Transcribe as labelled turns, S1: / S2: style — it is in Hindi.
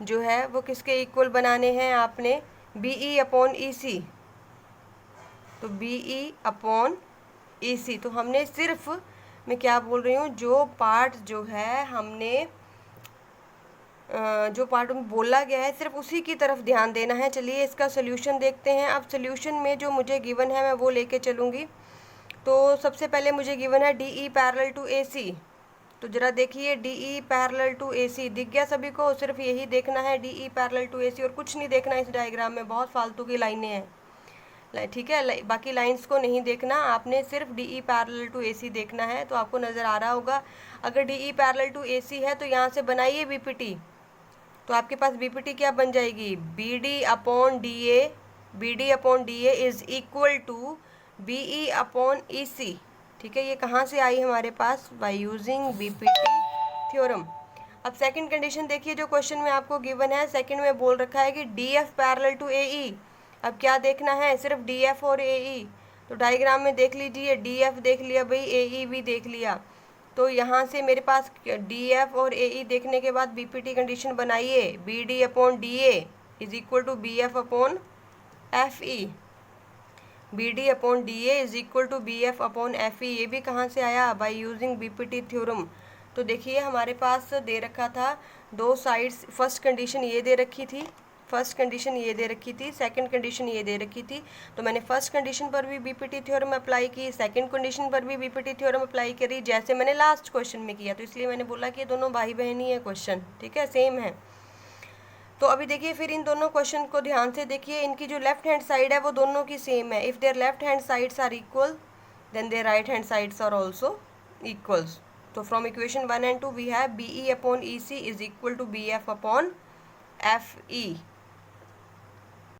S1: जो है वो किसके इक्वल बनाने हैं आपने, बी ई अपॉन ई सी। तो बी ई अपॉन ई सी, तो हमने सिर्फ, मैं क्या बोल रही हूँ, जो पार्ट जो है हमने जो पार्ट में बोला गया है सिर्फ उसी की तरफ ध्यान देना है। चलिए इसका सोल्यूशन देखते हैं। अब सोल्यूशन में जो मुझे गिवन है मैं वो लेके चलूँगी। तो सबसे पहले मुझे गिवन है डी ई पैरेलल टू ए सी। तो ज़रा देखिए, डी ई पैरेलल टू ए सी दिख गया सभी को? सिर्फ यही देखना है, डी ई पैरेलल टू ए सी, और कुछ नहीं देखना इस डायग्राम में, बहुत फालतू की लाइनें हैं, ठीक है। बाकी लाइंस को नहीं देखना आपने, सिर्फ डी ई पैरेलल टू ए सी देखना है। तो आपको नज़र आ रहा होगा, अगर डी ई पैरेलल टू ए सी है तो यहाँ से बनाइए बी पी टी। तो आपके पास बी पी टी क्या बन जाएगी, B D upon D A, B D upon D A is equal to B E upon E C. ठीक है, ये कहाँ से आई हमारे पास, by using B P T theorem. अब सेकंड कंडीशन देखिए जो क्वेश्चन में आपको गिवन है। सेकंड में बोल रखा है कि डी एफ पैरेलल टू ए ई। अब क्या देखना है, सिर्फ डी एफ और ए ई। तो डायग्राम में देख लीजिए, डी एफ देख लिया भाई, ए ई भी देख लिया। तो यहाँ से मेरे पास डी एफ और ए ई देखने के बाद बी पी टी कंडीशन बनाइए, B D upon D A is equal to B F upon F E. B D upon D A is equal to B F upon F E. ये भी कहाँ से आया, by using B P T theorem. तो देखिए हमारे पास दे रखा था दो साइड्स, फर्स्ट कंडीशन ये दे रखी थी, फर्स्ट कंडीशन ये दे रखी थी, सेकंड कंडीशन ये दे रखी थी। तो मैंने फर्स्ट कंडीशन पर भी बीपीटी थ्योरम अप्लाई की, सेकंड कंडीशन पर भी बीपीटी थ्योरम अप्लाई करी, जैसे मैंने लास्ट क्वेश्चन में किया। तो इसलिए मैंने बोला कि ये दोनों भाई बहन ही है क्वेश्चन, ठीक है, सेम है। तो अभी देखिए फिर इन दोनों क्वेश्चन को ध्यान से देखिए, इनकी जो लेफ्ट हैंड साइड है वो दोनों की सेम है। If their left hand sides are equal then their right hand sides are also equals. तो from equation 1 and 2 we have B E upon E C is equal to B F upon F E.